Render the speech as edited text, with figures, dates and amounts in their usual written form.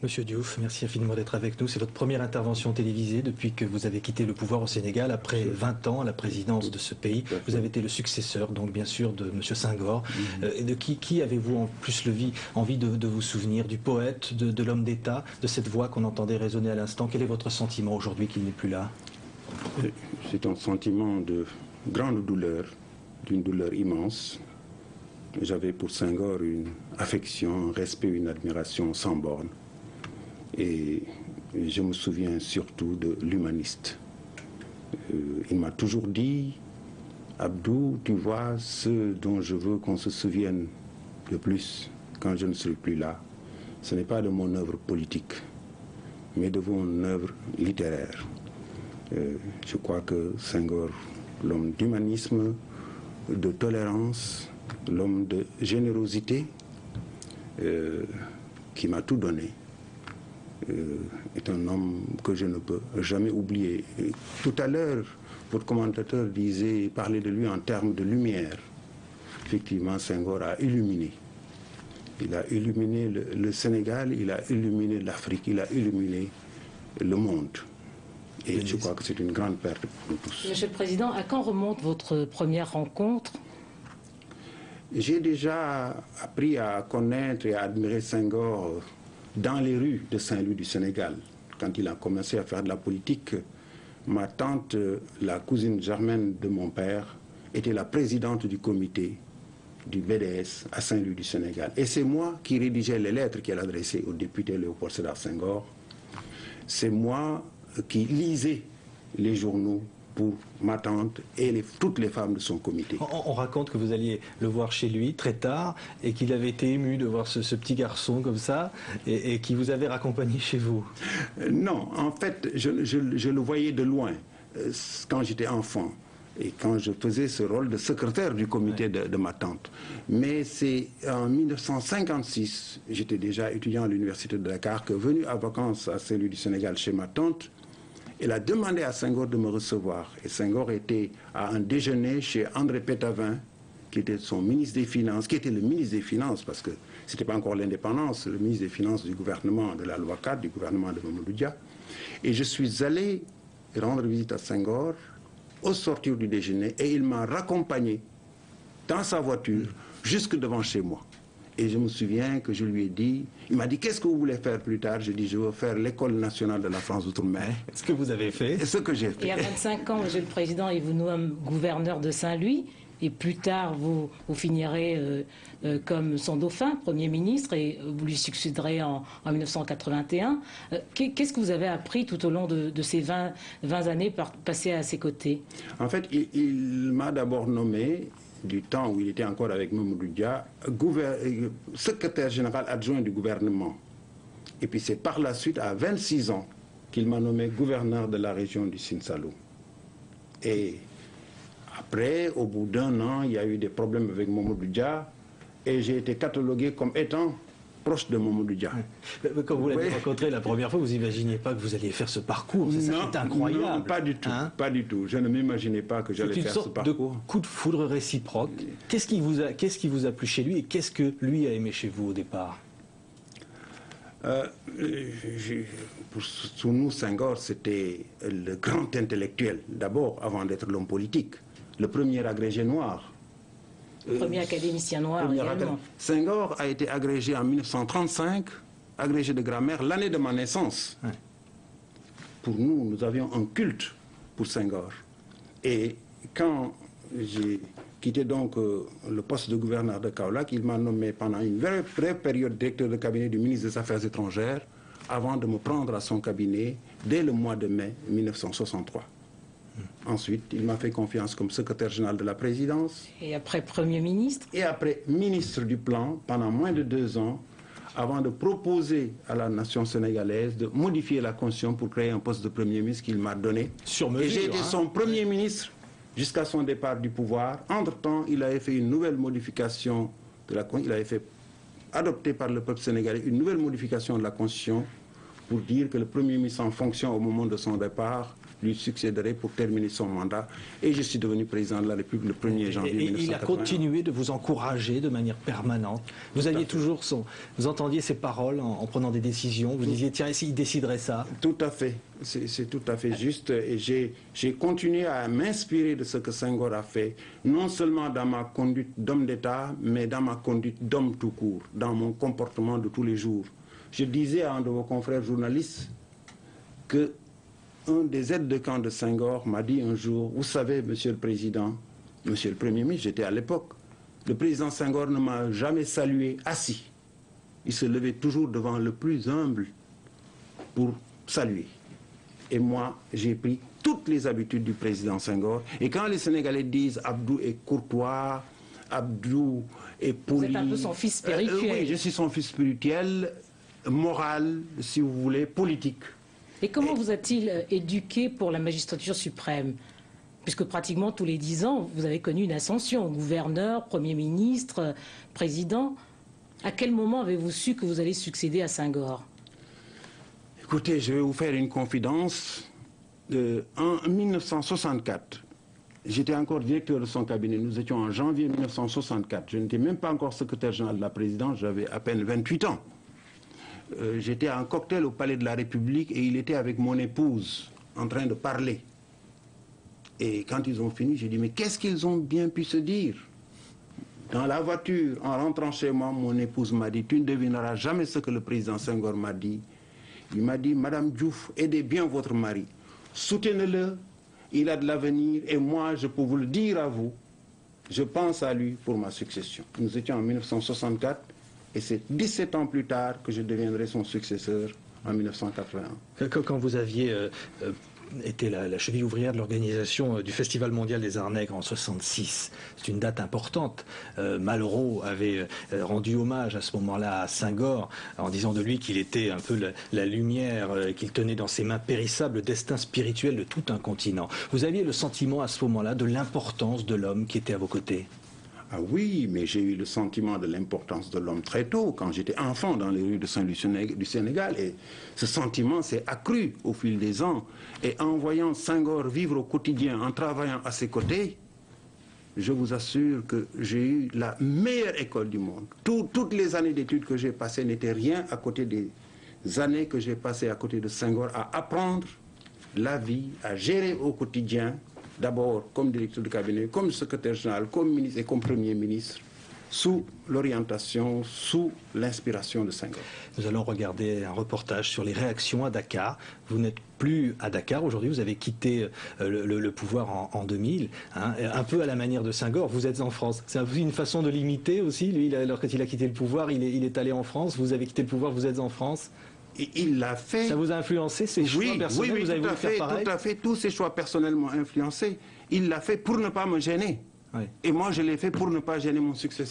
Monsieur Diouf, merci infiniment d'être avec nous. C'est votre première intervention télévisée depuis que vous avez quitté le pouvoir au Sénégal, après 20 ans à la présidence de ce pays. Vous avez été le successeur, donc bien sûr, de Monsieur Senghor. Et de qui avez-vous en plus envie de vous souvenir? Du poète, de l'homme d'État, de cette voix qu'on entendait résonner à l'instant? Quel est votre sentiment aujourd'hui qu'il n'est plus là? C'est un sentiment de grande douleur, d'une douleur immense. J'avais pour Senghor une affection, un respect, une admiration sans borne. Et je me souviens surtout de l'humaniste. Il m'a toujours dit, Abdou, tu vois, ce dont je veux qu'on se souvienne le plus quand je ne serai plus là, ce n'est pas de mon œuvre politique, mais de mon œuvre littéraire. Je crois que Senghor, l'homme d'humanisme, de tolérance, l'homme de générosité, qui m'a tout donné, est un homme que je ne peux jamais oublier. Et tout à l'heure, votre commentateur parlait de lui en termes de lumière. Effectivement, Senghor a illuminé. Il a illuminé le Sénégal, il a illuminé l'Afrique, il a illuminé le monde. Et je crois que c'est une grande perte pour nous tous. Monsieur le Président, à quand remonte votre première rencontre? J'ai déjà appris à connaître et à admirer Senghor dans les rues de Saint-Louis du Sénégal. Quand il a commencé à faire de la politique, ma tante, la cousine germaine de mon père, était la présidente du comité du BDS à Saint-Louis du Sénégal. Et c'est moi qui rédigeais les lettres qu'elle adressait au député Léopold Sédar Senghor. C'est moi qui lisais les journaux pour ma tante et toutes les femmes de son comité. On raconte que vous alliez le voir chez lui très tard et qu'il avait été ému de voir ce petit garçon comme ça et qui vous avait raccompagné chez vous. Non, en fait, je le voyais de loin quand j'étais enfant et quand je faisais ce rôle de secrétaire du comité de ma tante. Mais c'est en 1956, j'étais déjà étudiant à l'université de Dakar, que venu à vacances à Saint-Louis du Sénégal chez ma tante, elle a demandé à Senghor de me recevoir. Et Senghor était à un déjeuner chez André Pétavin, qui était son ministre des Finances, qui était le ministre des Finances, parce que ce n'était pas encore l'indépendance, le ministre des Finances du gouvernement de la loi 4, du gouvernement de Mamadou Dia. Et je suis allé rendre visite à Senghor au sortir du déjeuner, et il m'a raccompagné dans sa voiture jusque devant chez moi. Et je me souviens que je lui ai dit, il m'a dit, qu'est-ce que vous voulez faire plus tard? Je dis, je veux faire l'école nationale de la France d'outre-mer. Ce que vous avez fait. Et ce que j'ai fait. Et à 25 ans, Monsieur le Président, il vous nomme gouverneur de Saint-Louis. Et plus tard, vous finirez comme son dauphin, Premier ministre, et vous lui succéderez en 1981. Qu'est-ce que vous avez appris tout au long de ces 20 années passées à ses côtés? En fait, il m'a d'abord nommé, du temps où il était encore avec Mamadou Dia, secrétaire général adjoint du gouvernement. Et puis c'est par la suite, à 26 ans, qu'il m'a nommé gouverneur de la région du Sine-Saloum. Et après, au bout d'un an, il y a eu des problèmes avec Mamadou Dia, et j'ai été catalogué comme étant proche de Mamadou Dia. Quand vous l'avez rencontré la première fois, vous n'imaginiez pas que vous alliez faire ce parcours? C'est incroyable. Non, pas du tout. Hein? Pas du tout. Je ne m'imaginais pas que j'allais faire ce parcours. C'est une sorte de coup de foudre réciproque. Qu'est-ce qui vous a plu chez lui et qu'est-ce que lui a aimé chez vous au départ? Pour nous, Senghor, c'était le grand intellectuel, d'abord, avant d'être l'homme politique. Le premier agrégé noir. Le premier académicien noir également. Senghor a été agrégé en 1935, agrégé de grammaire, l'année de ma naissance. Ouais. Pour nous, nous avions un culte pour Senghor. Et quand j'ai quitté donc le poste de gouverneur de Kaolack, il m'a nommé pendant une vraie période directeur de cabinet du ministre des Affaires étrangères, avant de me prendre à son cabinet dès le mois de mai 1963. Ensuite, il m'a fait confiance comme secrétaire général de la présidence. Et après Premier ministre. Et après ministre du Plan pendant moins de 2 ans, avant de proposer à la nation sénégalaise de modifier la Constitution pour créer un poste de Premier ministre qu'il m'a donné. Sur mesure, et j'ai été son Premier ministre jusqu'à son départ du pouvoir. Entre-temps, il avait fait une nouvelle modification de la Constitution. Il avait fait adopter par le peuple sénégalais une nouvelle modification de la Constitution pour dire que le Premier ministre en fonction au moment de son départ lui succéderai pour terminer son mandat. Et je suis devenu président de la République le 1er janvier 1981. Il a continué de vous encourager de manière permanente. Vous aviez toujours vous entendiez ses paroles en prenant des décisions. Vous disiez, tiens, il déciderait ça. Tout à fait. C'est tout à fait juste. Et j'ai continué à m'inspirer de ce que Senghor a fait, non seulement dans ma conduite d'homme d'État, mais dans ma conduite d'homme tout court, dans mon comportement de tous les jours. Je disais à un de vos confrères journalistes que un des aides de camp de Senghor m'a dit un jour, vous savez, monsieur le président, monsieur le premier ministre, j'étais à l'époque, le président Senghor ne m'a jamais salué assis. Il se levait toujours devant le plus humble pour saluer. Et moi, j'ai pris toutes les habitudes du président Senghor. Et quand les Sénégalais disent Abdou est courtois, Abdou est poli... Vous êtes un peu son fils spirituel. Oui, je suis son fils spirituel, moral, si vous voulez, politique. Et comment vous a-t-il éduqué pour la magistrature suprême? Puisque pratiquement tous les 10 ans, vous avez connu une ascension, gouverneur, Premier ministre, président. À quel moment avez-vous su que vous allez succéder à Senghor? Écoutez, je vais vous faire une confidence. En 1964, j'étais encore directeur de son cabinet. Nous étions en janvier 1964. Je n'étais même pas encore secrétaire général de la présidence, j'avais à peine 28 ans. J'étais à un cocktail au Palais de la République et il était avec mon épouse en train de parler. Et quand ils ont fini, j'ai dit, mais qu'est-ce qu'ils ont bien pu se dire? Dans la voiture, en rentrant chez moi, mon épouse m'a dit, tu ne devineras jamais ce que le président Senghor m'a dit. Il m'a dit, Madame Diouf, aidez bien votre mari, soutenez-le, il a de l'avenir et moi, je peux vous le dire à vous, je pense à lui pour ma succession. Nous étions en 1964. Et c'est 17 ans plus tard que je deviendrai son successeur en 1981. Quand vous aviez été la cheville ouvrière de l'organisation du Festival mondial des Arts Nègres en 1966, c'est une date importante. Malraux avait rendu hommage à ce moment-là à Senghor en disant de lui qu'il était un peu la lumière, qu'il tenait dans ses mains périssables le destin spirituel de tout un continent. Vous aviez le sentiment à ce moment-là de l'importance de l'homme qui était à vos côtés? Ah oui, mais j'ai eu le sentiment de l'importance de l'homme très tôt, quand j'étais enfant dans les rues de Saint-Louis du Sénégal. Et ce sentiment s'est accru au fil des ans. Et en voyant Senghor vivre au quotidien, en travaillant à ses côtés, je vous assure que j'ai eu la meilleure école du monde. Toutes les années d'études que j'ai passées n'étaient rien à côté des années que j'ai passées à côté de Senghor à apprendre la vie, à gérer au quotidien. D'abord comme directeur de cabinet, comme secrétaire général, comme ministre et comme Premier ministre, sous l'orientation, sous l'inspiration de Senghor. Nous allons regarder un reportage sur les réactions à Dakar. Vous n'êtes plus à Dakar aujourd'hui, vous avez quitté le pouvoir en 2000, hein, un peu à la manière de Senghor, vous êtes en France. C'est une façon de l'imiter aussi, lui, alors quand il a quitté le pouvoir, il est allé en France, vous avez quitté le pouvoir, vous êtes en France. Et il l'a fait. Ça vous a influencé, ces choix personnels? Oui, vous avez voulu faire pareil? Tout à fait. Tous ces choix personnels m'ont influencé. Il l'a fait pour ne pas me gêner. Oui. Et moi, je l'ai fait pour ne pas gêner mon successeur.